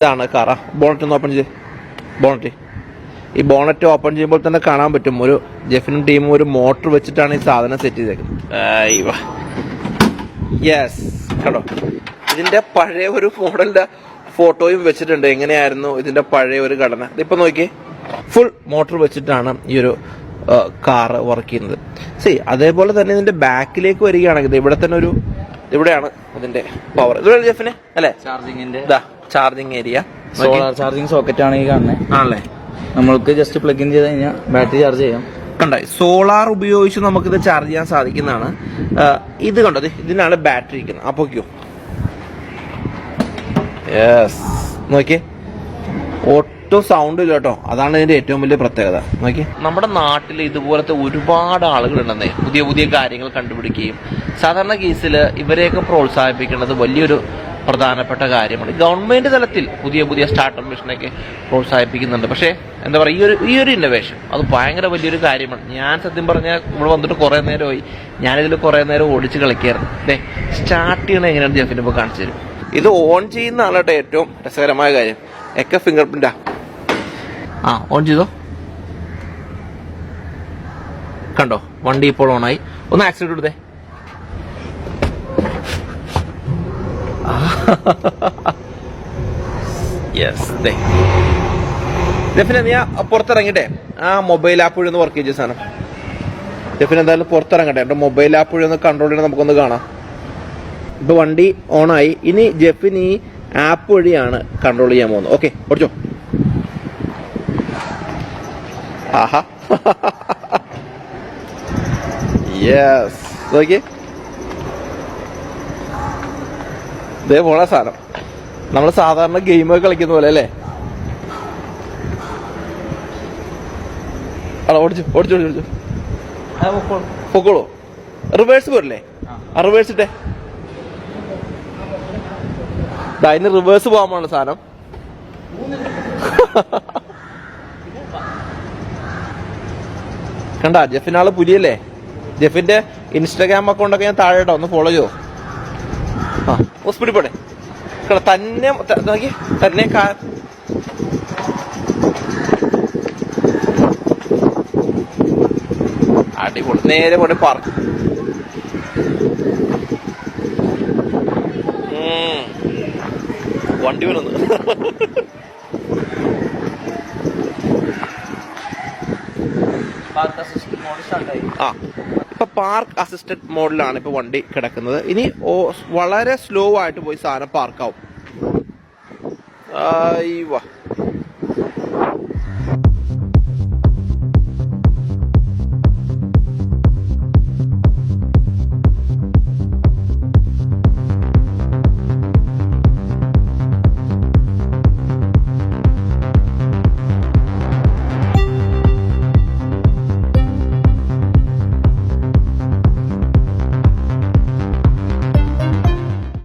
ഇതാണ് കാറ. ബോണറ്റ് ഒന്ന് ഓപ്പൺ ചെയ്ത്. ബോണറ്റ് ഈ ബോണറ്റ് ഓപ്പൺ ചെയ്യുമ്പോൾ തന്നെ കാണാൻ പറ്റും ഒരു ജെഫിനും ടീമും ഒരു മോട്ടർ വെച്ചിട്ടാണ് ഈ സാധനം സെറ്റ് ചെയ്തേക്കുന്നത്. യെസ്, കണ്ടോ, ഇതിന്റെ പഴയ ഒരു മോഡലിന്റെ ഫോട്ടോയും വെച്ചിട്ടുണ്ട്. എങ്ങനെയായിരുന്നു ഇതിന്റെ പഴയ ഒരു ഘടന. ഇതിപ്പോ നോക്കിയേ, ഫുൾ മോട്ടർ വെച്ചിട്ടാണ് ഈ ഒരു കാറ് വർക്ക് ചെയ്യുന്നത്. അതേപോലെ തന്നെ ഇതിന്റെ ബാക്കിലേക്ക് വരികയാണെങ്കിൽ ഇവിടെ തന്നെ ഒരു, ഇവിടെയാണ് അതിന്റെ പവർ. ഇവിടെ ജെഫിന് അല്ലെ ചാർജിങ്ങിന്റെ charging area, solar charging socket ആണ് ഈ കാണുന്നത്. ആണല്ലേ, നമ്മൾക്ക് ജസ്റ്റ് പ്ലഗ് ഇൻ ചെയ്ത് കഴിഞ്ഞാൽ ബാറ്ററി ചാർജ് ചെയ്യാം. കണ്ടോ, സോളാർ ഉപയോഗിച്ച് നമുക്കിത് ചാർജ് ചെയ്യാൻ സാധിക്കുന്നതാണ്. ഇത് കണ്ടോ, ഇതിനാണ് ബാറ്ററി ഇരിക്കുന്നത്. അപ്പോക്കോ യെസ്, നോക്കിയേ, ഒട്ടും സൗണ്ട് ഇല്ല കേട്ടോ. അതാണ് ഇതിന്റെ ഏറ്റവും വലിയ പ്രത്യേകത. നോക്കി, നമ്മുടെ നാട്ടിൽ ഇതുപോലത്തെ ഒരുപാട് ആളുകളുണ്ടെന്നേ, പുതിയ പുതിയ കാര്യങ്ങൾ കണ്ടുപിടിക്കുകയും. സാധാരണ കേസിൽ ഇവരെയൊക്കെ പ്രോത്സാഹിപ്പിക്കേണ്ടത് വലിയൊരു പ്രധാനപ്പെട്ട കാര്യമാണ്. ഗവൺമെന്റ് തലത്തിൽ പുതിയ പുതിയ സ്റ്റാർട്ടപ്പ് മിഷനൊക്കെ പ്രോത്സാഹിപ്പിക്കുന്നുണ്ട്. പക്ഷേ എന്താ പറയുക, ഈ ഒരു ഇന്നോവേഷൻ അത് ഭയങ്കര വലിയൊരു കാര്യമാണ്. ഞാൻ സത്യം പറഞ്ഞാൽ ഇവിടെ വന്നിട്ട് കുറേ നേരമായി, ഞാനിതിൽ കുറേ നേരം ഓടിച്ച് കളിക്കായിരുന്നു. സ്റ്റാർട്ട് ചെയ്യണത് എങ്ങനെയാണ് ജെഫിന് ഇപ്പോൾ കാണിച്ചു തരും. ഇത് ഓൺ ചെയ്യുന്ന ആളാട്ടെ ഏറ്റവും രസകരമായ കാര്യം. ഒക്കെ ഫിംഗർ പ്രിന്റാ. ഓൺ ചെയ്തോ, കണ്ടോ, വണ്ടി ഇപ്പോൾ ഓണായി. ഒന്ന് ആക്സിഡന്റ് എടുത്തേ. യെസ്, ജെഫിനെ നീ പുറത്തിറങ്ങിട്ടെ ആ മൊബൈൽ ആപ്പ് വഴി ഒന്ന് വർക്ക് ചെയ്ത സാധനം. ജെഫിന് എന്തായാലും പുറത്തിറങ്ങട്ടെ, എന്റെ മൊബൈൽ ആപ്പ് വഴി ഒന്ന് കൺട്രോൾ ചെയ്യണം, നമുക്കൊന്ന് കാണാം. ഇപ്പൊ വണ്ടി ഓണായി. ഇനി ജെഫിൻ ഈ ആപ്പ് വഴിയാണ് കൺട്രോൾ ചെയ്യാൻ പോകുന്നത്. ഓക്കെ, ഓടിച്ചോ. ആഹാ, യെസ്, നോക്കിയേ, ഇതേ പോണ സാധനം. നമ്മൾ സാധാരണ ഗെയിമൊക്കെ കളിക്കുന്ന പോലെ അല്ലേ. ഓടിച്ചു ഓടിച്ചു ഓടിച്ചു പൊക്കോളൂ. റിവേഴ്സ് പോരല്ലേ? റിവേഴ്സ് ഇട്ടേ. അതിന് റിവേഴ്സ് പോകാൻ പോണ സാധനം. കണ്ട, ജെഫിനാള് പുലിയല്ലേ. ജെഫിന്റെ ഇൻസ്റ്റാഗ്രാം അക്കൗണ്ടൊക്കെ ഞാൻ താഴെ ഇട്ടോ, ഒന്ന് ഫോളോ ചെയ്തോ. സ്പീഡിൽ പോട്ടെ. തന്നെ തന്നെ അടിപൊളി. നേരെ പോട്ടെ പാർക്ക്. വണ്ടി വീണൊന്ന്. ഇപ്പൊ പാർക്ക് അസിസ്റ്റഡ് മോഡിലാണ് ഇപ്പൊ വണ്ടി കിടക്കുന്നത്. ഇനി വളരെ സ്ലോ ആയിട്ട് പോയി സാധനം പാർക്കാവും.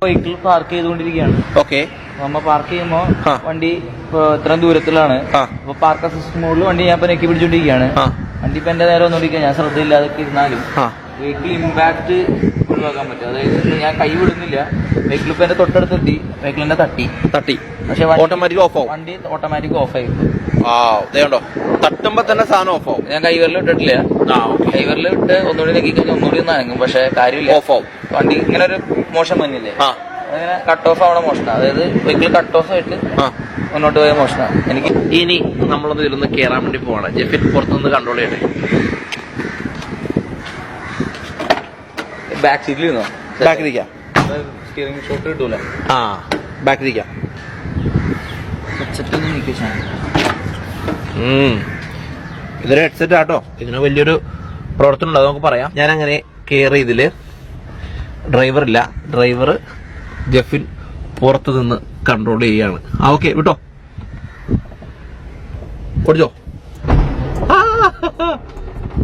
വെഹിക്കിൾ പാർക്ക് ചെയ്തുകൊണ്ടിരിക്കുകയാണ്. ഓക്കെ, നമ്മ പാർക്ക് ചെയ്യുമ്പോ വണ്ടി ഇത്രയും ദൂരത്തിലാണ്. അപ്പൊ പാർക്ക് അസിസ്റ്റ് മോഡിൽ വണ്ടി ഞാൻ ഇപ്പൊ നെക്കി പിടിച്ചോണ്ടിരിക്കുകയാണ്. വണ്ടി ഇപ്പൊ എന്റെ നേരെ ഒന്നുപിടിക്കാൻ ഞാൻ ശ്രദ്ധയില്ലാതെ ഇരുന്നാലും വെഹിക്കിൾ ഇമ്പാക്ട് ഒഴിവാക്കാൻ പറ്റും. അതായത് ഞാൻ കൈ വിടുന്നില്ല, വെഹിക്കിൾ ഇപ്പൊ എന്റെ തൊട്ടടുത്തെത്തി, വെഹിക്കിൾ എന്നെ തട്ടി. പക്ഷെ ഓട്ടോമാറ്റിക് ഓഫ് ആവും. വണ്ടി ഓട്ടോമാറ്റിക് ഓഫ് ആയി. തട്ടുമ്പോ തന്നെ സാധനം ഓഫ് ആവും. ഞാൻ കൈവരിൽ ഇട്ടിട്ടില്ല. കൈവരിൽ ഇട്ട് ഒന്നുകൂടി നെക്കി കഴിഞ്ഞാൽ ഒന്നുകൂടി ഒന്ന് അനങ്ങും. പക്ഷെ കാര്യമില്ല, ഓഫ് ആവും. വണ്ടി ഇങ്ങനെ ഒരു മോശം വന്നില്ലേ, അങ്ങനെ കട്ട് ഓഫ് ആവണ മോഷണം. അതായത് വെഹിക്കിൾ കട്ട് ഓഫ് ആയിട്ട് മുന്നോട്ട് പോയ മോഷണം. എനിക്ക് ഇനി നമ്മളൊന്ന് ഇതിലൊന്ന് കയറാൻ വേണ്ടി പോവാണ്. ജെഫിൻ പുറത്തുനിന്ന് കൺട്രോൾ ചെയ്യട്ടെ. ബാക്ക് സീറ്റിലിരുന്നോ? ബാക്കിലിരിക്കാം. സ്റ്റിയറിംഗ് ഷോട്ട് കിട്ടൂല. ബാക്കിലിരിക്കാം. ഇതൊരു ഹെഡ്സെറ്റ് ആട്ടോ. ഇതിന് വലിയൊരു പ്രവർത്തനം ഉണ്ട്, അത് നമുക്ക് പറയാം. ഞാൻ അങ്ങനെ കയറി. ഇതില് ഡ്രൈവർ ഇല്ല, ഡ്രൈവർ ജെഫിൻ പുറത്തു നിന്ന് കൺട്രോൾ ചെയ്യാണ്. ഓക്കെ, വിട്ടോ, ഓടിച്ചോ.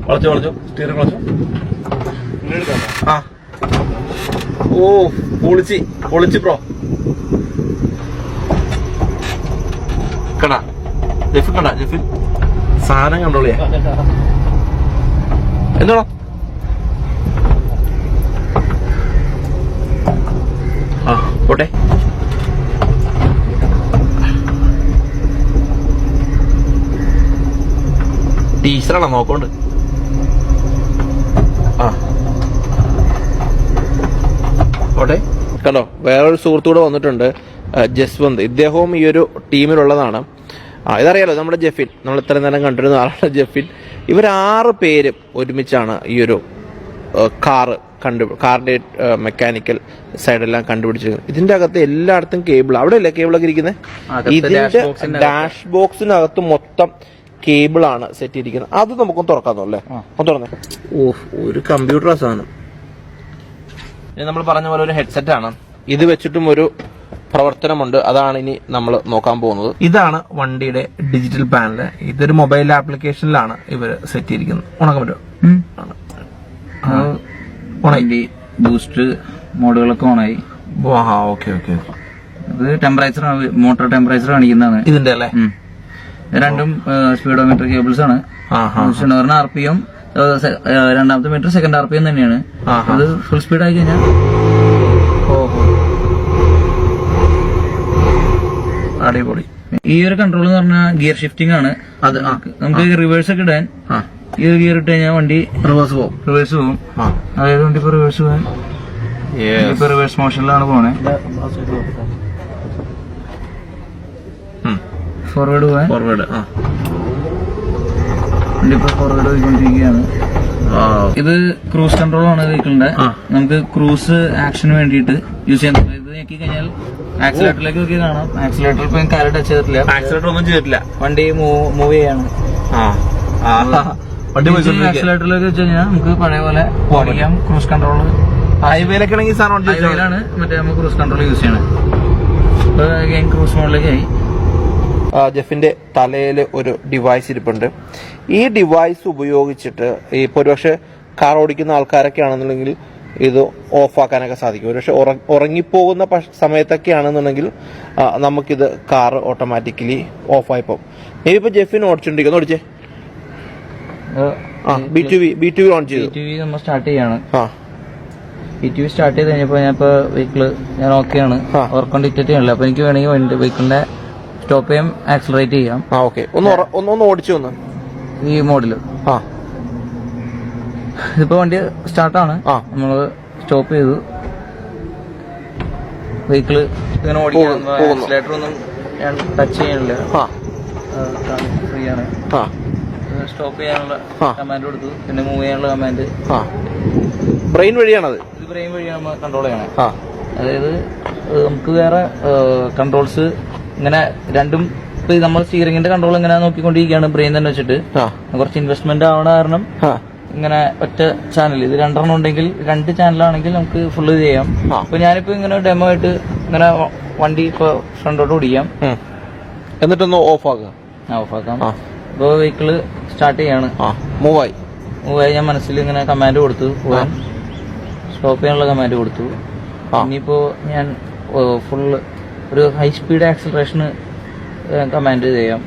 വളച്ചോ, സ്റ്റിയറിംഗ് വളച്ചോ. പൊളിച്ച് ബ്രോ. കണ്ടാ ജെഫിൻ സാധനം കൺട്രോൾ ചെയ്യാം. എന്താണോ പോട്ടെ. ടീച്ചറാണോ നോക്കോണ്ട്. ആ ഓട്ടെ. കണ്ടോ, വേറൊരു സുഹൃത്തൂടെ വന്നിട്ടുണ്ട്, ജസ്വന്ത്. ഇദ്ദേഹവും ഈ ഒരു ടീമിലുള്ളതാണ്. ഇതറിയാലോ, നമ്മുടെ ജെഫിൻ, നമ്മൾ ഇത്ര നേരം കണ്ടിരുന്ന ആളാണ് ജെഫിൻ. ഇവർ 6 പേരും ഒരുമിച്ചാണ് ഈ ഒരു കാറിന്റെ മെക്കാനിക്കൽ സൈഡെല്ലാം കണ്ടുപിടിച്ചിരിക്കുന്നത്. ഇതിന്റെ അകത്ത് എല്ലായിടത്തും കേബിൾ, അവിടെ അല്ലേ കേബിളൊക്കെ ഇരിക്കുന്നത്? ഇതിന്റെ ഡാഷ് ബോക്സിനകത്ത് മൊത്തം കേബിളാണ് സെറ്റ് ചെയ്തിരിക്കുന്നത്. അത് നമുക്കൊന്ന് തുറക്കാന്നോ അല്ലേ? ഒന്ന് തുറന്നേ. ഒരു കമ്പ്യൂട്ടർ സാധനം. നമ്മൾ പറഞ്ഞ പോലെ ഒരു ഹെഡ്സെറ്റ് ആണ്. ഇത് വെച്ചിട്ടും ഒരു പ്രവർത്തനമുണ്ട്. അതാണ് ഇനി നമ്മൾ നോക്കാൻ പോകുന്നത്. ഇതാണ് വണ്ടിയുടെ ഡിജിറ്റൽ പാനൽ. ഇതൊരു മൊബൈൽ ആപ്ലിക്കേഷനിലാണ് ഇവർ സെറ്റ് ചെയ്തിരിക്കുന്നത്. ഉണക്കാൻ പറ്റുമോ? ബൂസ്റ്റ് മോഡുകളൊക്കെ ഓണായി. Okay okay. ഇത് ടെമ്പറേച്ചർ, മോട്ടോർ ടെമ്പറേച്ചർ കാണിക്കുന്നതാണ് ഇതിന്റെ അല്ലേ? രണ്ടും സ്പീഡോമീറ്റർ കേബിൾസ് ആണ്. RPM, രണ്ടാമത്തെ മീറ്റർ സെക്കൻഡ് RPM തന്നെയാണ്. അത് ഫുൾ സ്പീഡ് ആയി കഴിഞ്ഞാൽ അടിപൊളി. ഈ ഒരു കൺട്രോൾ എന്ന് പറഞ്ഞാൽ ഗിയർ ഷിഫ്റ്റിംഗ് ആണ്. അത് നമുക്ക് റിവേഴ്സ് ഒക്കെ ഇടാൻ ഈ ഒരു ഗിയർ ഇട്ട് കഴിഞ്ഞാൽ വണ്ടി റിവേഴ്സ് പോകും. അതായത് വണ്ടി ഇപ്പൊ റിവേഴ്സ് പോകാൻ ഇപ്പൊ റിവേഴ്സ് മോഷനിലാണ് പോണേ. ഫോർവേഡ് പോകാൻ വണ്ടി ഇപ്പൊ ഫോർവേഡ് പോയിക്കൊണ്ടിരിക്കുകയാണ്. ഇത് ക്രൂസ് കൺട്രോൾ ആണ് വെഹിക്കിളിന്റെ. നമുക്ക് ക്രൂസ് ആക്ഷന് വേണ്ടിയിട്ട് യൂസ് ചെയ്യാൻ. ഇത് നോക്കി കഴിഞ്ഞാൽ ആക്സിലേറ്ററിലേക്ക് നോക്കി കാണാം. ആക്സിലേറ്റർ ഇപ്പൊ കാല് ടച്ച് ചെയ്തിട്ടില്ല, ആക്സിലേറ്റർ ഒന്നും ചെയ്തിട്ടില്ല. വണ്ടി മൂവ് ചെയ്യാണ്. ആക്സിലേറ്ററിലേക്ക് വെച്ച് കഴിഞ്ഞാൽ നമുക്ക് പഴയ പോലെ ഓടിക്കാം. ക്രൂസ് കൺട്രോൾ ഹൈവേയിലാണ് മറ്റേ നമുക്ക് ക്രൂസ് കൺട്രോൾ യൂസ് ചെയ്യണം. ക്രൂസ് മോഡിലേക്ക് ആയി. ജെഫിന്റെ തലയിൽ ഒരു ഡിവൈസ് ഇരിപ്പുണ്ട്. ഈ ഡിവൈസ് ഉപയോഗിച്ചിട്ട് ഇപ്പോൾ ഒരുപക്ഷെ കാർ ഓടിക്കുന്ന ആൾക്കാരൊക്കെ ആണെന്നുണ്ടെങ്കിൽ ഇത് ഓഫാക്കാനൊക്കെ സാധിക്കും. ഒരുപക്ഷെ ഉറങ്ങിപ്പോകുന്ന സമയത്തൊക്കെ ആണെന്നുണ്ടെങ്കിൽ നമുക്കിത് കാർ ഓട്ടോമാറ്റിക്കലി ഓഫായി പോകും. ഇപ്പൊ ജെഫിൻ ഓടിച്ചോണ്ടിരിക്കുന്നു. ഓടിച്ചേ. B2V ഓൺ ചെയ്തു. നമ്മൾ സ്റ്റാർട്ട് ചെയ്യാണ്. B2V സ്റ്റാർട്ട് ചെയ്ത് കഴിഞ്ഞപ്പോ ഞാൻ ഇപ്പൊ വെഹിക്കിള് ഞാൻ ഓക്കെയാണ്. വർക്ക് ഡിറ്റക്ട് ചെയ്യണില്ല. അപ്പൊ എനിക്ക് വേണമെങ്കിൽ വെഹിക്കിളിന്റെ സ്റ്റോപ്പ് ചെയ്യാം, ആക്സിലറേറ്റ് ചെയ്യാം. ഓക്കെ. ഒന്ന് ഓടിച്ചു വന്ന് ഈ മോഡില്. ഇതിപ്പോ വണ്ടി സ്റ്റാർട്ടാണ്. നമ്മള് സ്റ്റോപ്പ് ചെയ്തു. വെഹിക്കിള് ഇങ്ങനെ ഓടിക്കാൻ ആക്സിലേറ്റർ ഒന്നും ഞാൻ ടച്ച് ചെയ്യണില്ല. ഫ്രീ ആണ്. സ്റ്റോപ്പ് ചെയ്യാനുള്ള കമാൻഡ് കൊടുത്തു. പിന്നെ മൂവ് ചെയ്യാനുള്ള കമാൻഡ് ബ്രെയിൻ വഴിയാണത്. ഇത് ബ്രെയിൻ വഴിയാണ് നമ്മൾ കൺട്രോൾ ചെയ്യണേ. അതായത് നമുക്ക് വേറെ കൺട്രോൾസ് ഇങ്ങനെ രണ്ടും. ഇപ്പൊ നമ്മൾ സ്റ്റിയറിംഗിന്റെ കൺട്രോൾ ഇങ്ങനെ നോക്കിക്കൊണ്ടിരിക്കുകയാണ് ബ്രെയിൻ തന്നെ വെച്ചിട്ട്. കുറച്ച് ഇൻവെസ്റ്റ്മെന്റ് ആവണ കാരണം ഇങ്ങനെ ഒറ്റ ചാനൽ, ഇത് 2 ഉണ്ടെങ്കിൽ 2 ചാനലാണെങ്കിൽ നമുക്ക് ഫുള്ള് ചെയ്യാം. അപ്പൊ ഞാനിപ്പോ ഇങ്ങനെ ഡെമോ ആയിട്ട് ഇങ്ങനെ വണ്ടി ഇപ്പൊ ഫ്രണ്ടോട്ട് ഓടിക്കാം. എന്നിട്ടൊന്ന് ഓഫാക്കാം. ഇപ്പൊ വെഹിക്കിള് സ്റ്റാർട്ട് ചെയ്യാണ്. മൂവായി ഞാൻ മനസ്സിൽ ഇങ്ങനെ കമാൻഡ് കൊടുത്തു. പോകാൻ സ്റ്റോപ്പ് ചെയ്യാനുള്ള കമാൻഡ് കൊടുത്തു. ഇനിയിപ്പോ ഞാൻ ഫുള്ള് ഒരു ഹൈ സ്പീഡ് ആക്സിലറേഷന് കമാൻഡ് ചെയ്യാം.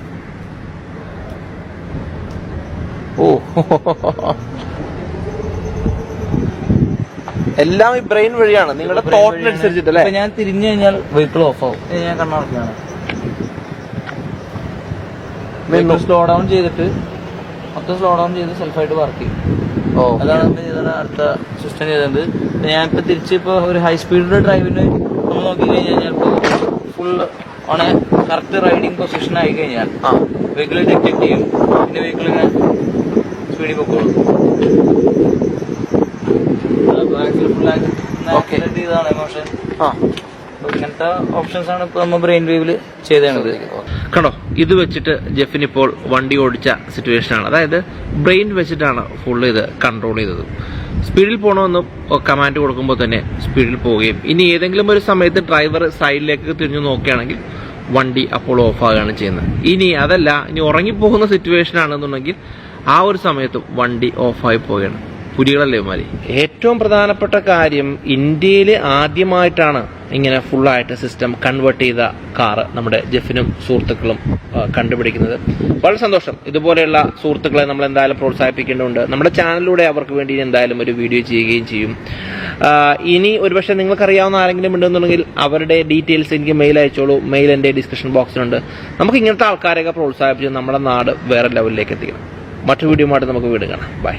എല്ലാം ഈ ബ്രെയിൻ വഴിയാണ്, നിങ്ങളുടെ തോട്ടിനനുസരിച്ചിട്ടല്ലേ? ഞാൻ തിരിഞ്ഞു കഴിഞ്ഞാൽ വെഹിക്കിൾ ഓഫ് ആവും. ഞാൻ കണ്ണടക്കുകയാണ്. സ്ലോ ഡൗൺ ചെയ്തിട്ട് മൊത്തം സ്ലോ ഡൗൺ ചെയ്ത് സെൽഫായിട്ട് വർക്ക് ചെയ്യും. അതാണ് അടുത്ത സിസ്റ്റം ചെയ്തത്. ഞാനിപ്പോ തിരിച്ചിപ്പോ ഒരു ഹൈ സ്പീഡ് ഡ്രൈവിന് നമ്മൾ നോക്കി കഴിഞ്ഞാൽ full on correct riding position ആയി കഴിഞ്ഞാൽ വെഹിക്കിൾ ഡിറ്റക്ട് ചെയ്യും. പിന്നെ വെഹിക്കിൾ ഇങ്ങനെ സ്പീഡിൽ പൊക്കോളും. ഇതാണ് എമോഷൻ. ഇങ്ങനത്തെ ഓപ്ഷൻസ് ആണ് ഇപ്പൊ നമ്മൾ ബ്രെയിൻ വേവില് ചെയ്തത്. കണ്ടോ, ഇത് വെച്ചിട്ട് ജെഫിൻ ഇപ്പോൾ വണ്ടി ഓടിച്ച സിറ്റുവേഷൻ ആണ്. അതായത് ബ്രെയിൻ വെച്ചിട്ടാണ് ഫുൾ ഇത് കൺട്രോൾ ചെയ്തത്. സ്പീഡിൽ പോകണമെന്നും കമാൻഡ് കൊടുക്കുമ്പോൾ തന്നെ സ്പീഡിൽ പോവുകയും, ഇനി ഏതെങ്കിലും ഒരു സമയത്ത് ഡ്രൈവർ സൈഡിലേക്ക് തിരിഞ്ഞു നോക്കുകയാണെങ്കിൽ വണ്ടി അപ്പോൾ ഓഫാകുകയാണ് ചെയ്യുന്നത്. ഇനി അതല്ല, ഇനി ഉറങ്ങിപ്പോകുന്ന സിറ്റുവേഷൻ ആണെന്നുണ്ടെങ്കിൽ ആ ഒരു സമയത്തും വണ്ടി ഓഫായി പോവുകയാണ്. പുലികളല്ലേ ഇവന്മാര്. ഏറ്റവും പ്രധാനപ്പെട്ട കാര്യം, ഇന്ത്യയിൽ ആദ്യമായിട്ടാണ് ഇങ്ങനെ ഫുള്ളായിട്ട് സിസ്റ്റം കൺവേർട്ട് ചെയ്ത കാറ് നമ്മുടെ ജെഫിനും സുഹൃത്തുക്കളും കണ്ടുപിടിക്കുന്നത്. വളരെ സന്തോഷം. ഇതുപോലെയുള്ള സുഹൃത്തുക്കളെ നമ്മൾ എന്തായാലും പ്രോത്സാഹിപ്പിക്കേണ്ടതുണ്ട്. നമ്മുടെ ചാനലിലൂടെ അവർക്ക് വേണ്ടി എന്തായാലും ഒരു വീഡിയോ ചെയ്യുകയും ചെയ്യും. ഇനി ഒരുപക്ഷെ നിങ്ങൾക്കറിയാവുന്ന ആരെങ്കിലും ഉണ്ടെന്നുണ്ടെങ്കിൽ അവരുടെ ഡീറ്റെയിൽസ് എനിക്ക് മെയിൽ അയച്ചോളൂ. മെയിൽ എൻ്റെ ഡിസ്ക്രിപ്ഷൻ ബോക്സിലുണ്ട്. നമുക്ക് ഇങ്ങനത്തെ ആൾക്കാരെയൊക്കെ പ്രോത്സാഹിപ്പിച്ച് നമ്മുടെ നാട് വേറെ ലെവലിലേക്ക് എത്തിക്കണം. മറ്റൊരു വീഡിയോ ആയിട്ട് നമുക്ക് വീണ്ടും കാണാം. ബൈ.